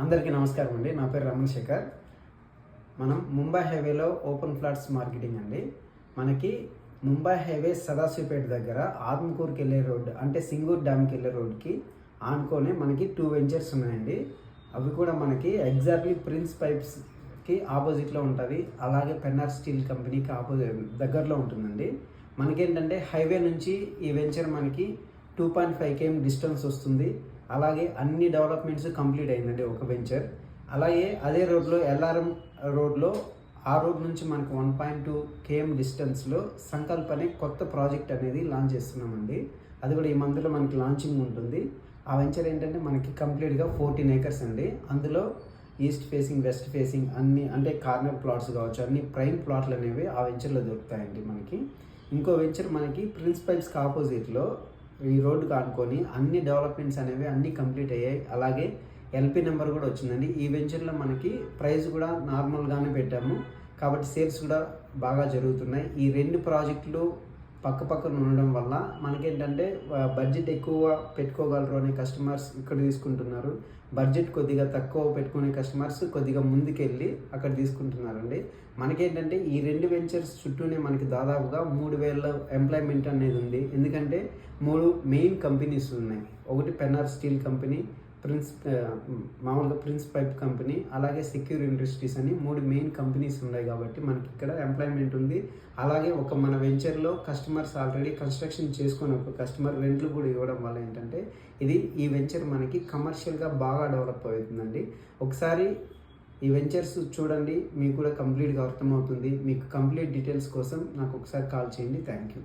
అందరికీ నమస్కారం అండి. నా పేరు రమణ శేఖర్. మనం ముంబై హైవేలో ఓపెన్ ఫ్లాట్స్ మార్కెటింగ్ అండి. మనకి ముంబై హైవే సదాశివపేట దగ్గర ఆత్మకూరుకి వెళ్ళే రోడ్డు అంటే సింగూర్ డ్యామ్కి వెళ్ళే రోడ్డుకి ఆనుకొని మనకి 2 వెంచర్స్ ఉన్నాయండి. అవి కూడా మనకి ఎగ్జాక్ట్లీ ప్రిన్స్ పైప్స్కి ఆపోజిట్లో ఉంటుంది. అలాగే పెన్నార్ స్టీల్ కంపెనీకి దగ్గరలో ఉంటుందండి. మనకేంటంటే హైవే నుంచి ఈ వెంచర్ మనకి 2.5 km డిస్టెన్స్ వస్తుంది. అలాగే అన్ని డెవలప్మెంట్స్ కంప్లీట్ అయిందండి ఒక వెంచర్. అలాగే అదే రోడ్లో ఎల్ఆర్ఎం రోడ్లో ఆ రోడ్ నుంచి మనకు 1.2 km డిస్టెన్స్లో సంకల్ప్ అనే కొత్త ప్రాజెక్ట్ అనేది లాంచ్ చేస్తున్నామండి. అది కూడా ఈ మంత్లో మనకి లాంచింగ్ ఉంటుంది. ఆ వెంచర్ ఏంటంటే మనకి కంప్లీట్గా 14 acres అండి. అందులో ఈస్ట్ ఫేసింగ్, వెస్ట్ ఫేసింగ్ అన్ని అంటే కార్నర్ ప్లాట్స్ కావచ్చు, అన్ని ప్రైమ్ ప్లాట్లు అనేవి ఆ వెంచర్లో దొరుకుతాయండి మనకి. ఇంకో వెంచర్ మనకి ప్రిన్స్ పైప్స్కి ఆపోజిట్లో ఈ రోడ్డుకి ఆనుకొని అన్ని డెవలప్మెంట్స్ అనేవి అన్నీ కంప్లీట్ అయ్యాయి. అలాగే ఎల్పి నెంబర్ కూడా వచ్చిందండి. ఈ వెంచర్లో మనకి ప్రైస్ కూడా నార్మల్గానే పెట్టాము కాబట్టి సేల్స్ కూడా బాగా జరుగుతున్నాయి. ఈ 2 ప్రాజెక్టులు పక్కన ఉండడం వల్ల మనకేంటంటే బడ్జెట్ ఎక్కువ పెట్టుకోగలరు అనే కస్టమర్స్ ఇక్కడ తీసుకుంటున్నారు. బడ్జెట్ కొద్దిగా తక్కువ పెట్టుకునే కస్టమర్స్ కొద్దిగా ముందుకెళ్ళి అక్కడ తీసుకుంటున్నారండి. మనకేంటంటే ఈ 2 వెంచర్స్ చుట్టూనే మనకి దాదాపుగా 3000 ఎంప్లాయ్మెంట్ అనేది ఉంది. ఎందుకంటే 3 మెయిన్ కంపెనీస్ ఉన్నాయి. ఒకటి పెన్నార్ స్టీల్ కంపెనీ, మామూలుగా ప్రిన్స్ పైప్ కంపెనీ, అలాగే సెక్యూర్ ఇండస్ట్రీస్ అని 3 మెయిన్ కంపెనీస్ ఉన్నాయి కాబట్టి మనకి ఇక్కడ ఎంప్లాయ్మెంట్ ఉంది. అలాగే మన వెంచర్లో కస్టమర్స్ ఆల్రెడీ కన్స్ట్రక్షన్ చేసుకొని ఒక కస్టమర్ రెంట్లు కూడా ఇవ్వడం వల్ల ఏంటంటే ఈ వెంచర్ మనకి కమర్షియల్గా బాగా డెవలప్ అవుతుందండి. ఒకసారి ఈ వెంచర్స్ చూడండి, మీకు కూడా కంప్లీట్గా అర్థమవుతుంది. మీకు కంప్లీట్ డీటెయిల్స్ కోసం నాకు ఒకసారి కాల్ చేయండి. Thank you.